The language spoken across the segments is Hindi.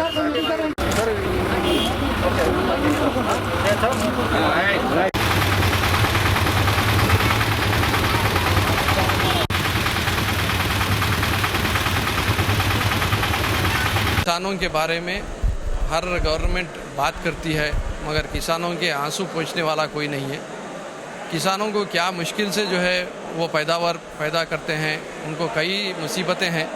किसानों के बारे में हर गवर्नमेंट बात करती है, मगर किसानों के आंसू पोंछने वाला कोई नहीं है। किसानों को क्या मुश्किल से जो है वो पैदावार पैदा करते हैं, उनको कई मुसीबतें हैं।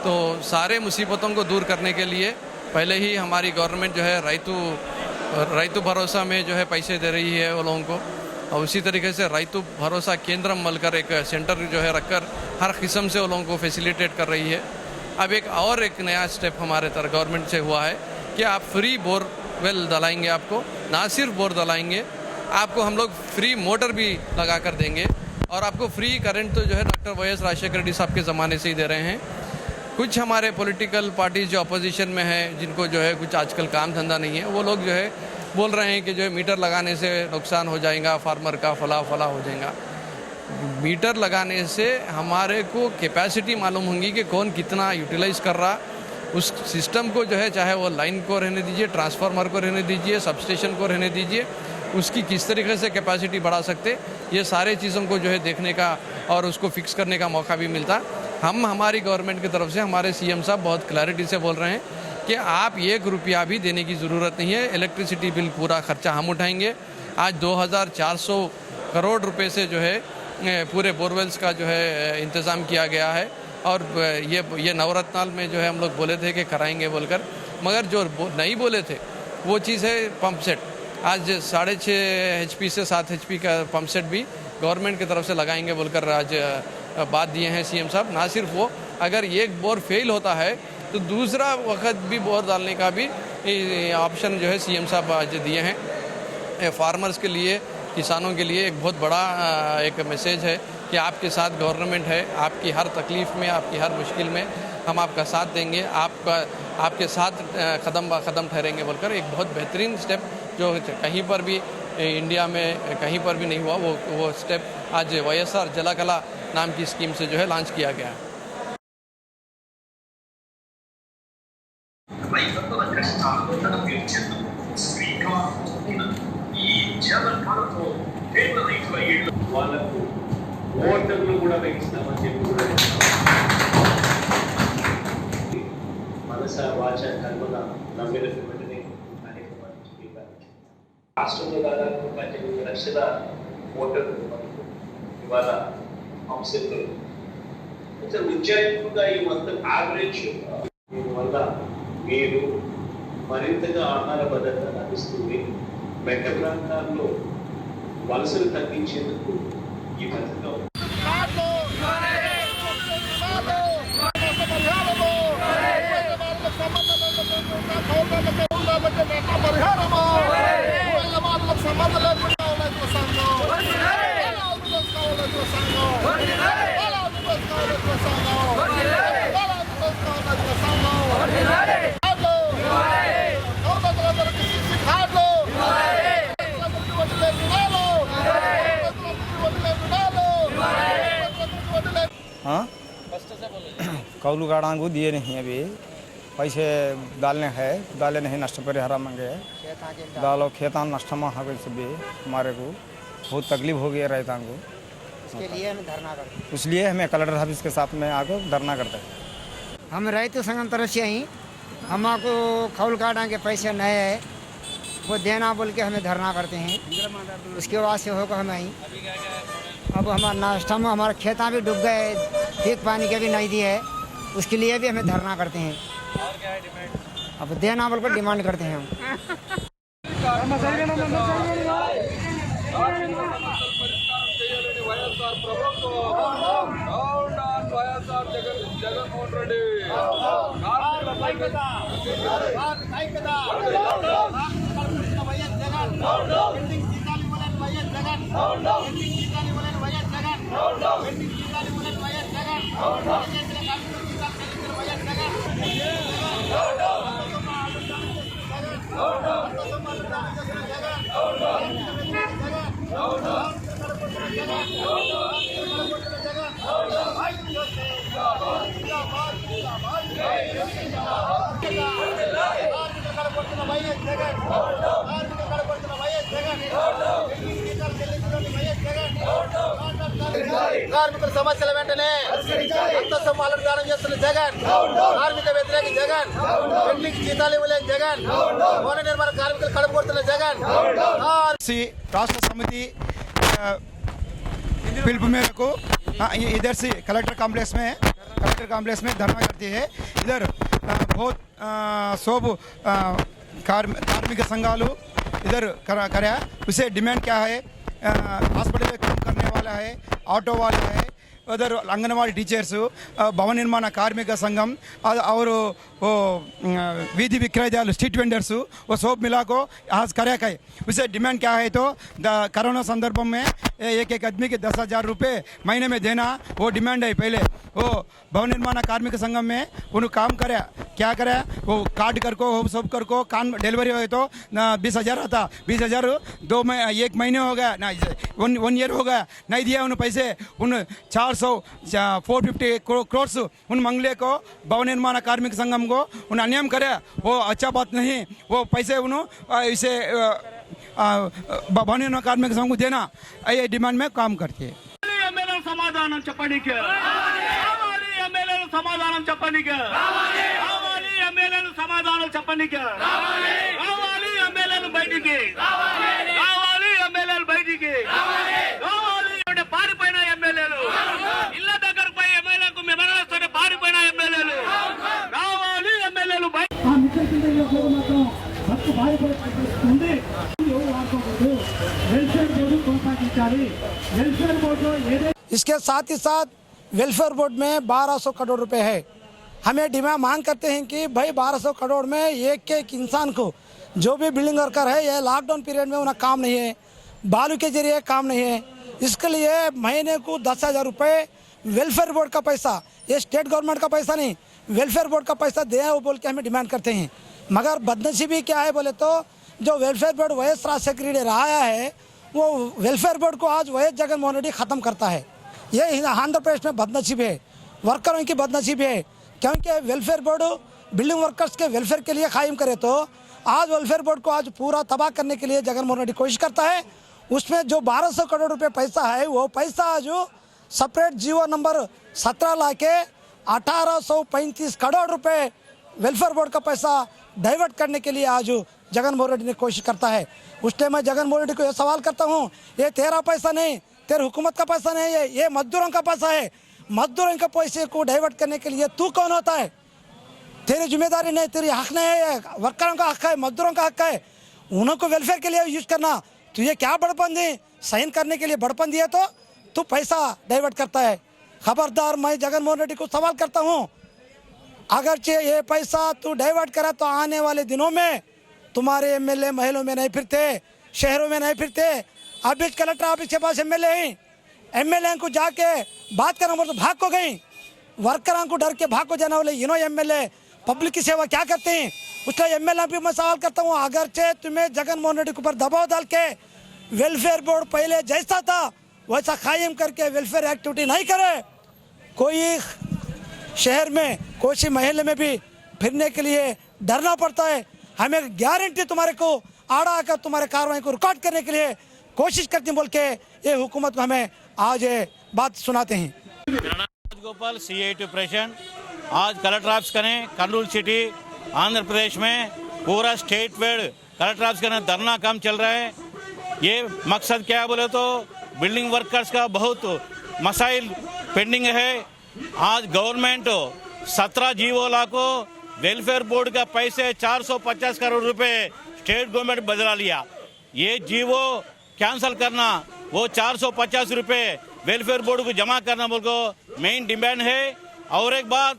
तो सारे मुसीबतों को दूर करने के लिए पहले ही हमारी गवर्नमेंट जो है रैतु भरोसा में जो है पैसे दे रही है वो लोगों को, और उसी तरीके से रैतु भरोसा केंद्र मलकर एक सेंटर जो है रखकर हर किस्म से वो लोगों को फैसिलिटेट कर रही है। अब एक नया स्टेप हमारे तरफ गवर्नमेंट से हुआ है कि आप फ्री बोरवेल डलाएंगे, आपको ना सिर्फ बोर डलाएंगे, आपको हम लोग फ्री मोटर भी लगा कर देंगे, और आपको फ्री करंट तो जो है डॉक्टर वाई.एस. राजशेखर रेड्डी साहब के ज़माने से ही दे रहे हैं। कुछ हमारे पॉलिटिकल पार्टीज जो अपोजिशन में है, जिनको जो है कुछ आजकल काम धंधा नहीं है, वो लोग जो है बोल रहे हैं कि जो है मीटर लगाने से नुकसान हो जाएगा, फार्मर का फला हो जाएगा। मीटर लगाने से हमारे को कैपेसिटी मालूम होगी कि कौन कितना यूटिलाइज कर रहा, उस सिस्टम को जो है, चाहे वो लाइन को रहने दीजिए, ट्रांसफार्मर को रहने दीजिए, सबस्टेशन को रहने दीजिए, उसकी किस तरीके से कैपेसिटी बढ़ा सकते, ये सारे चीज़ों को जो है देखने का और उसको फिक्स करने का मौका भी मिलता। हम हमारी गवर्नमेंट की तरफ से, हमारे सीएम साहब बहुत क्लैरिटी से बोल रहे हैं कि आप 1 रुपया भी देने की ज़रूरत नहीं है, इलेक्ट्रिसिटी बिल पूरा खर्चा हम उठाएंगे। आज 2400 करोड़ रुपए से जो है पूरे बोरवेल्स का जो है इंतज़ाम किया गया है, और ये नवरत्नाल में जो है हम लोग बोले थे कि कराएंगे बोलकर, मगर जो नहीं बोले थे वो चीज़ है पंप सेट। आज 6.5 HP से 7 HP का पंप सेट भी गवर्नमेंट की तरफ से लगाएंगे बोलकर आज बात दिए हैं सीएम साहब। ना सिर्फ वो, अगर एक बोर फेल होता है तो दूसरा वक्त भी बोर डालने का भी ऑप्शन जो है सीएम साहब आज दिए हैं। फार्मर्स के लिए, किसानों के लिए एक बहुत बड़ा एक मैसेज है कि आपके साथ गवर्नमेंट है, आपकी हर तकलीफ़ में, आपकी हर मुश्किल में हम आपका साथ देंगे, आपके साथ कदम ब कदम ठहरेंगे बोलकर एक बहुत बेहतरीन स्टेप जो कहीं पर भी इंडिया में कहीं पर भी नहीं हुआ, वो स्टेप आज वाईएसआर जलकला नाम की स्कीम से जो है लॉन्च किया गया है। ఓటర్లు కూడా వేయిస్తామని చెప్పి మనస వాచ కర్మల నమ్మిన వెంటనే అనేక మంది స్పీకర్ రాష్ట్రంలో దాదాపు 18 లక్షల ఓటర్లు ఇవాళ అంశంలో ఉజ్జాయింపుగా ఈ మొత్తం యావరేజ్ దీనివల్ల మీరు మరింతగా ఆహార భద్రత లభిస్తుంది. మెట్ట ప్రాంతాల్లో వలసలు తగ్గించేందుకు ఈ పథకం कौलू गाड़ा को दिए नहीं, अभी पैसे डाले नहीं, नष्ट परिहार मांगे डालो खेतान नष्ट में हो गई भी हमारे को बहुत तकलीफ हो गई रहता को, इसके लिए हम धरना करते हैं। इसलिए हमें कलेक्टर ऑफिस के साथ में आकर धरना करते हैं। हम रैतु संगम तरफ से ही हमको खौल काटा के पैसे नए है वो देना बोल के हमें धरना करते हैं। उसके बाद से होकर हमें ही अब हमारा नाश्ता में हमारे खेता भी डूब गए, ठीक पानी के भी नहीं दिए है, उसके लिए भी हमें धरना करते हैं। और क्या है डिमांड? अब देना बोल कर डिमांड करते हैं हम। जगन వైఎస్ జగన్ కార్మిక కడపడుతున్న వైఎస్ జగన్ కార్మికుల సమస్యల వెంటనే అంతస్తు పాలన చేస్తున్న జగన్ కార్మిక వ్యతిరేక జగన్ పెండింగ్ జీతాలు ఇవ్వలేని జగన్ భవన నిర్మాణ కార్మికులు కడుపు కొడుతున్న జగన్ राष्ट्र समिति पिलप मेरे को इधर से कलेक्टर कॉम्प्लेक्स में धरना करती है। इधर बहुत सब कार्मिक संघालू इधर करा उसे डिमांड क्या है, हॉस्पिटल में काम करने वाला है, ऑटो वाला है, उधर अंगनवाड़ी टीचर्स, भवन निर्माण कार्मिक संघम और वो वीधि विक्रेतालू स्ट्रीट वेंडर्स वो सब मिला को आज करे कहे उसे डिमांड क्या है तो कोरोना संदर्भ में एक आदमी के 10,000 रुपये महीने में देना वो डिमांड है। पहले वो भवन निर्माण कार्मिक संघम में उन्होंने काम करे क्या करे वो कार्ड कर को वो सब कर को कान डिलीवरी हो तो 20,000 आता 20,000 एक महीने हो गया ना 1 ईयर हो गया नहीं दिया उन्हें पैसे उन 450 करोड़ उन मंगले को भवन निर्माण कार्मिक संघम को उन अन्याय करे वो अच्छा बात नहीं। वो पैसे उन्होंने इसे भवन निर्माण कार्मिक संघ को देना ये डिमांड में काम करती है। సమాధానం చెప్పడానికి ఎమ్మెల్యేలు సమాధానం చెప్పడానికి ఎమ్మెల్యేలు సమాధానం చెప్పడానికి కావాలి ఎమ్మెల్యేలు బయటికి కావాలి ఎమ్మెల్యేలు బయటికి కావాలి అంటే పారిపోయిన ఎమ్మెల్యేలు ఇళ్ళ దగ్గరకు పోయి ఎమ్మెల్యేలకు మెమరాలతో పారిపోయిన ఎమ్మెల్యేలు కావాలి ఎమ్మెల్యేలు इसके साथ ही साथ वेलफेयर बोर्ड में 1200 करोड़ रुपए है। हमें डिमांड मांग करते हैं कि भाई 1200 करोड़ में एक एक इंसान को जो भी बिल्डिंग वर्कर है ये लॉकडाउन पीरियड में उन्हें काम नहीं है, बालू के जरिए काम नहीं है, इसके लिए महीने को 10,000 रुपये वेलफेयर बोर्ड का पैसा, ये स्टेट गवर्नमेंट का पैसा नहीं वेलफेयर बोर्ड का पैसा दे वो बोल के हमें डिमांड करते हैं। मगर बदनसीबी क्या है बोले तो जो welfare board vice Rajshekhar Reddy रहा है वो वेलफेयर बोर्ड को आज वाइस जगन मोहन रेड्डी ख़त्म करता है। ये आंध्र प्रदेश में बदनसीब है, वर्करों की बदनसीब है, क्योंकि वेलफेयर बोर्ड बिल्डिंग वर्कर्स के वेलफेयर के लिए कायम करे तो आज वेलफेयर बोर्ड को आज पूरा तबाह करने के लिए जगन मोहन रेड्डी कोशिश करता है। उसमें जो 1200 करोड़ रुपये पैसा है वो पैसा जो सेपरेट जीवो नंबर 17 ला के 1835 करोड़ रुपये वेलफेयर बोर्ड का पैसा डाइवर्ट करने के लिए आज जगन मोहन रेड्डी ने कोशिश करता है। उसने मैं जगन मोहन रेड्डी को यह सवाल करता हूँ ये तेरा पैसा नहीं, तेरे हुकूमत का पैसा नहीं है, ये मजदूरों का पैसा है। मजदूरों के पैसे को डाइवर्ट करने के लिए तू कौन होता है? तेरी जिम्मेदारी नहीं, तेरी हक नहीं है, वर्करों का हक है, मजदूरों का हक है, उनको वेलफेयर के लिए यूज करना। तुझे क्या बड़पन दी, साइन करने के लिए बड़पन दिया तो तू पैसा डाइवर्ट करता है। खबरदार मैं जगन मोहन रेड्डी को सवाल करता हूँ अगरचे ये पैसा तू डाइवर्ट करा तो आने वाले दिनों में तुम्हारे एमएलए महलों में नहीं फिरते, शहरों में नहीं फिरते। अभी कलेक्टर ऑफिस के पास एमएलए को जाके बात करना बोल तो भाग को गई, वर्करों को डर के भाग को जाना बोले इन्हों एमएलए पब्लिक की सेवा क्या करते हैं। उसका एमएलए भी मैं सवाल करता हूँ अगरचे तुम्हें जगन मोहन रेड्डी के ऊपर दबाव डाल के वेलफेयर बोर्ड पहले जैसा था वैसा कायम करके वेलफेयर एक्टिविटी नहीं करे, कोई शहर में कोई महल्ले में भी फिरने के लिए डरना पड़ता है। हमें गारंटी तुम्हारे को आड़ा आकर तुम्हारे कार्रवाई को रिकॉर्ड करने के लिए कोशिश करती बोल के ये हुकूमत को हमें आज ये बात सुनाते हैं। गोपाल CIT प्रेसिडेंट आज कलेक्टर ऑफिस करें कर्नूल सिटी आंध्र प्रदेश में पूरा स्टेट वाइड कलेक्टर ऑफिस करें धरना काम चल रहा है। ये मकसद क्या है बोले तो बिल्डिंग वर्कर्स का बहुत मसाइल पेंडिंग है। आज गवर्नमेंट 17 जीवोला को वेलफेयर बोर्ड का पैसे 450 करोड़ रुपए स्टेट गवर्नमेंट बदला लिया। ये जीवो कैंसल करना, वो 450 रुपए वेलफेयर बोर्ड को जमा करना बोल को मेन डिमांड है। और एक बात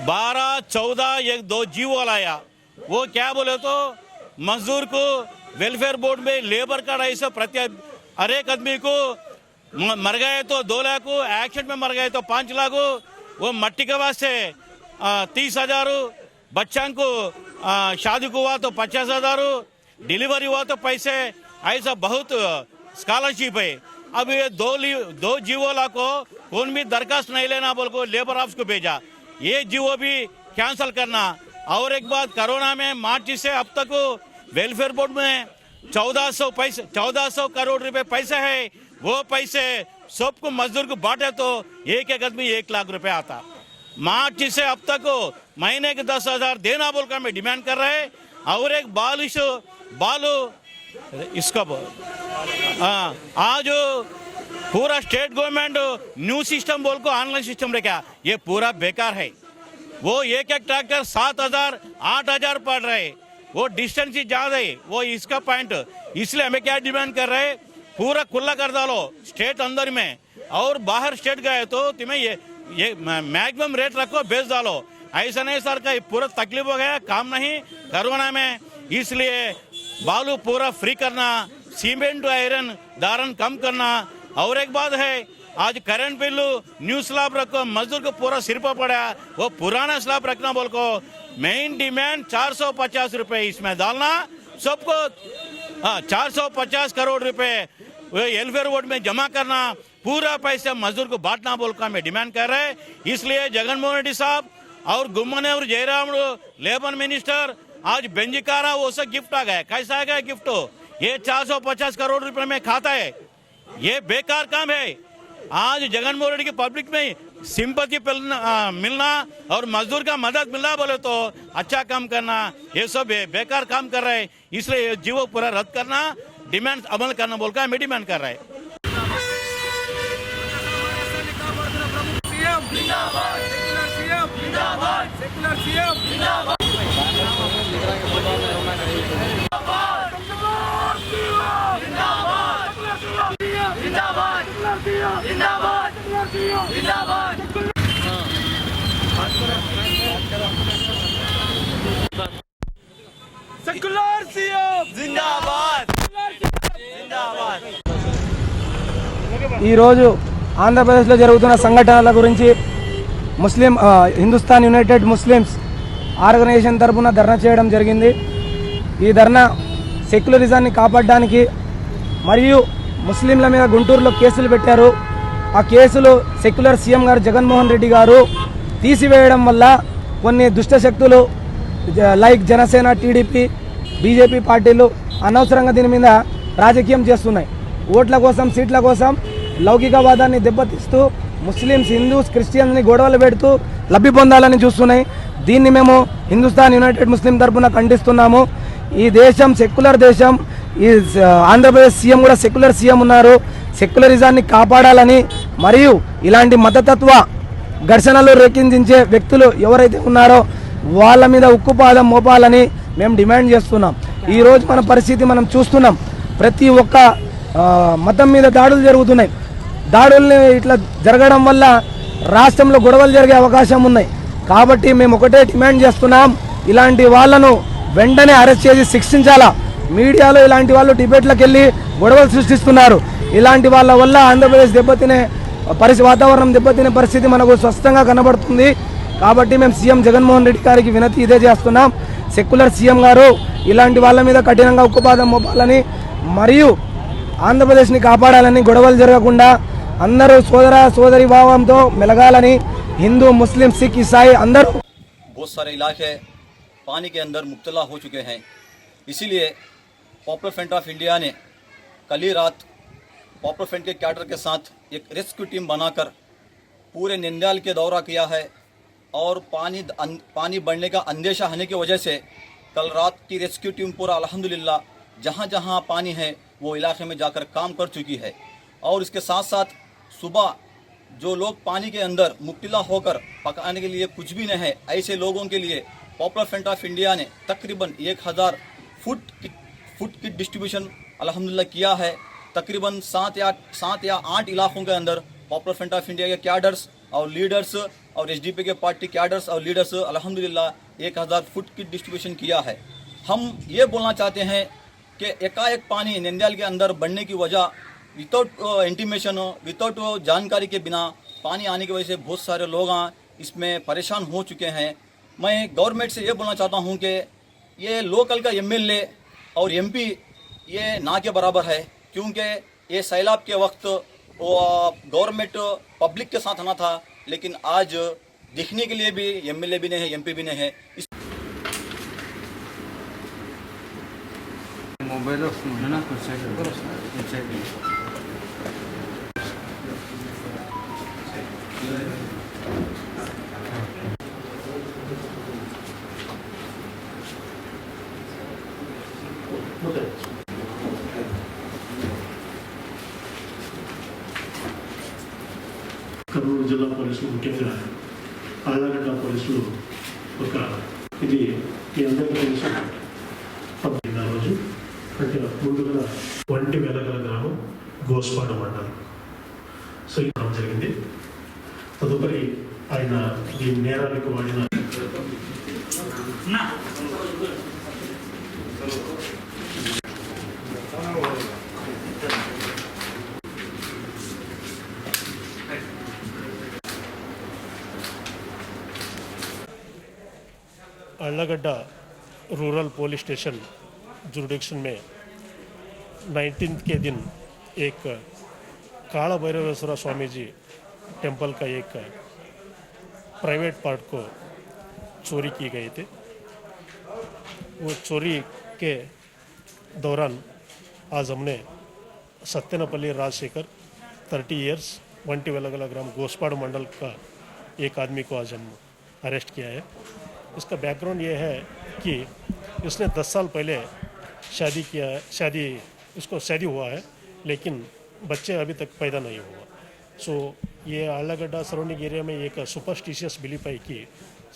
12, 14 एक 2 जीवो लाया, वो क्या बोले तो मजदूर को वेलफेयर बोर्ड में लेबर कार्ड ऐसा प्रति हर एक आदमी को मर गए तो 2 लाख, एक्सीडेंट में मर गए तो 5 लाख, वो मट्टी के वास्ते 30,000, बच्चों को शादी को हुआ तो 50,000, डिलीवरी हुआ तो पैसे, ऐसा बहुत स्कॉलरशिप है। अब ये 2 जीवोला को कौन भी दरखास्त नहीं लेना बोल को लेबर ऑफिस को भेजा, ये जीवो भी कैंसल करना। और एक बात, कोरोना में मार्च से अब तक वेलफेयर बोर्ड में 1400 करोड़ रुपए पैसे है। वो पैसे सबको मजदूर को बांटे तो एक एक आदमी 1 लाख रुपए आता। मार्च से अब तक महीने के 10,000 देना बोलकर हमें डिमांड कर रहे हैं। और एक बालू इसका आज पूरा स्टेट गवर्नमेंट न्यू सिस्टम बोल को ऑनलाइन सिस्टम रखा, ये पूरा बेकार है। वो एक ट्रैक्टर 7,000 8,000 पड़ रहे, वो डिस्टेंस ही ज्यादा है, वो इसका पॉइंट। इसलिए हमें क्या डिमांड कर रहे हैं, पूरा खुला कर डालो स्टेट अंदर में, और बाहर स्टेट गए तो तुम्हें ये मैक्सिमम रेट रखो, बेच डालो। ऐसा नहीं सर का पूरा तकलीफ हो गया, काम नहीं कोरोना में। इसलिए बालू पूरा फ्री करना, सीमेंट आयरन दारन कम करना। और एक बात है, आज करंट बिल्लू न्यू स्लैब रखो, मजदूर को पूरा सिर पर पड़ा, वो पुराना स्लैब रखना बोल को। मेन डिमांड 450 रुपए इसमें डालना सबको। 450 करोड़ रुपए वेलफेयर बोर्ड में जमा करना, पूरा पैसा मजदूर को बांटना बोल का हमें डिमांड कर रहे हैं। इसलिए जगनमोहन रेड्डी साहब और गुम्मन और जयराम लेबर मिनिस्टर आज बेंजिकारा वो सब गिफ्ट आ गया। कैसा आ गया गिफ्ट? ये 450 करोड़ रुपए में खाता है, ये बेकार काम है। आज जगनमोहन रेड्डी की पब्लिक में सिंपैथी मिलना और मजदूर का मदद मिलना बोले तो अच्छा काम करना, ये सब बेकार काम कर रहे हैं। इसलिए जीवो पूरा रद्द करना, डिमांड अमल करना बोलकर हमें डिमांड कर रहे हैं। सेक्युलर सीएम जिंदाबाद जिंदाबाद। ఈరోజు ఆంధ్రప్రదేశ్లో జరుగుతున్న సంఘటనల గురించి హిందుస్థాన్ యునైటెడ్ ముస్లిమ్స్ ఆర్గనైజేషన్ తరఫున ధర్నా చేయడం జరిగింది। ఈ ధర్నా సెక్యులరిజాన్ని కాపాడడానికి, మరియు ముస్లింల మీద గుంటూరులో కేసులు పెట్టారు, ఆ కేసులు సెక్యులర్ సీఎం గారు జగన్మోహన్ రెడ్డి గారు తీసివేయడం వల్ల కొన్ని దుష్ట శక్తులు లైక్ జనసేన, టీడీపీ, బీజేపీ పార్టీలు అనవసరంగా దీని మీద రాజకీయం చేస్తున్నాయి। ఓట్ల కోసం, సీట్ల కోసం లౌకికవాదాన్ని దెబ్బతీస్తూ ముస్లిమ్స్, హిందూస్, క్రిస్టియన్స్ని గొడవలు పెడుతూ లబ్ధి పొందాలని చూస్తున్నాయి। దీన్ని మేము హిందుస్థాన్ యునైటెడ్ ముస్లిం తరఫున ఖండిస్తున్నాము। ఈ దేశం సెక్యులర్ దేశం, ఈ ఆంధ్రప్రదేశ్ సీఎం కూడా సెక్యులర్ సీఎం ఉన్నారు। సెక్యులరిజాన్ని కాపాడాలని, మరియు ఇలాంటి మతతత్వ ఘర్షణలు రేకించే వ్యక్తులు ఎవరైతే ఉన్నారో వాళ్ళ మీద ఉక్కుపాదం మోపాలని మేము డిమాండ్ చేస్తున్నాం। ఈరోజు మన పరిస్థితి మనం చూస్తున్నాం, ప్రతి ఒక్క మతం మీద దాడులు జరుగుతున్నాయి। దాడుల్ని ఇట్లా జరగడం వల్ల రాష్ట్రంలో గొడవలు జరిగే అవకాశం ఉన్నాయి। కాబట్టి మేము ఒకటే డిమాండ్ చేస్తున్నాం, ఇలాంటి వాళ్ళను వెంటనే అరెస్ట్ చేసి శిక్షించాలా। మీడియాలో ఇలాంటి వాళ్ళు డిబేట్లకు వెళ్ళి గొడవలు సృష్టిస్తున్నారు। ఇలాంటి వాళ్ళ వల్ల ఆంధ్రప్రదేశ్ దెబ్బతినే వాతావరణం దెబ్బతినే పరిస్థితి మనకు స్పష్టంగా కనబడుతుంది। కాబట్టి మేము సీఎం జగన్మోహన్ రెడ్డి గారికి వినతి ఇదే చేస్తున్నాం, సెక్యులర్ సీఎం గారు ఇలాంటి వాళ్ళ మీద కఠినంగా ఉక్కుపాదం మోపాలని, మరియు ఆంధ్రప్రదేశ్ని కాపాడాలని, గొడవలు జరగకుండా అందరూ సోదరి భావంతో మెలగాలని, हिंदू, मुस्लिम, सिख, ईसाई अंदर बहुत सारे इलाके पानी के अंदर मुब्तला हो चुके हैं। इसीलिए पॉपुलर फ्रंट ऑफ इंडिया ने कल ही रात पॉपुलर फ्रंट के कैडर के साथ एक रेस्क्यू टीम बनाकर पूरे नंदियाल के दौरा किया है। और पानी बढ़ने का अंदेशा होने की वजह से कल रात की रेस्क्यू टीम पूरा अल्हम्दुलिल्लाह जहाँ जहाँ पानी है वो इलाके में जाकर काम कर चुकी है। और इसके साथ साथ सुबह जो लोग पानी के अंदर मुब्तला होकर पकाने के लिए कुछ भी नहीं है, ऐसे लोगों के लिए पॉपुलर फ्रंट ऑफ इंडिया ने तकरीबन 1000 फुट की डिस्ट्रीब्यूशन अल्हम्दुलिल्लाह किया है। तकरीबन 7 या 8 इलाकों के अंदर पॉपुलर फ्रंट ऑफ इंडिया के कैडर्स और लीडर्स और एसडीपी के पार्टी कैडर्स और लीडर्स अल्हम्दुलिल्लाह 1000 फुट की डिस्ट्रीब्यूशन किया है। हम ये बोलना चाहते हैं कि एकाएक पानी नंदियाल के अंदर बढ़ने की वजह विदाउट इंटीमेशन, विदाउट जानकारी के बिना पानी आने की वजह से बहुत सारे लोग इसमें परेशान हो चुके हैं। मैं गवर्नमेंट से ये बोलना चाहता हूँ कि ये लोकल का एमएलए और एमपी ये ना के बराबर है, क्योंकि ये सैलाब के वक्त गवर्नमेंट पब्लिक के साथ आना था, लेकिन आज दिखने के लिए भी एमएलए भी नहीं है, एमपी भी नहीं है। मोबाइल है ना कुछ కర్నూలు జిల్లా పోలీసులు ముఖ్యంగా ఆళ్ళగడ్డ పోలీసులు ఒక ఇది మీ అందరికీ తెలుసు ఆ రోజు అంటే ముందుగా వంటి వెలగల గ్రామం గోస్పాడు మండలం సో ఇక్కడ జరిగింది. తదుపరి ఆయన ఈ నేరాలకు వాడిన Allagadda rural police station jurisdiction में 19 के दिन एक काला भैरवेश्वर स्वामी जी टेम्पल का एक प्राइवेट पार्ट को चोरी की गई थी. वो चोरी के दौरान आज हमने सत्यनपल्ली राजशेखर 30 इयर्स वंटी वेलगला ग्राम गोस्पाड़ मंडल का एक आदमी को आज हम अरेस्ट किया है. इसका बैकग्राउंड ये है कि इसने 10 साल पहले शादी किया है. इसको शादी हुआ है लेकिन बच्चे अभी तक पैदा नहीं हुआ. सो ये आళ్ళగడ్డ सराउंडिंग एरिया में एक सुपरस्टिशियस बिलीफ है कि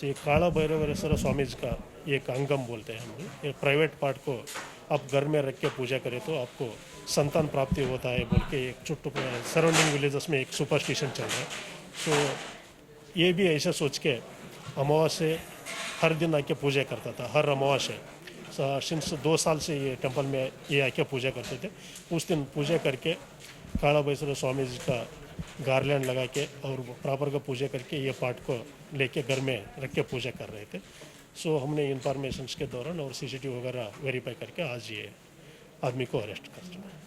ये काला भैरवेश्वर स्वामी जी का एक अंगम बोलते हैं हम. ये प्राइवेट पार्ट को आप घर में रख के पूजा करें तो आपको संतान प्राप्ति होता है बोल के एक चुट्टू सराउंडिंग विलेजेस में एक सुपरस्टिशन चल रहा है. सो ये भी ऐसा सोच के अमावस्या हर दिन आके पूजा करता था. हर अमावस्या सिंस 2 साल से ये टेंपल में ये आके पूजा करते थे. उस दिन पूजा करके काला भैरवेश्वर स्वामी जी का गार्लैंड लगा के और प्रॉपर का पूजा करके ये पार्ट को लेके घर में रख के पूजा कर रहे थे. सो हमने इंफॉर्मेशन के दौरान और CCTV वगैरह वेरीफाई करके आज ये आदमी को अरेस्ट कर चुका है.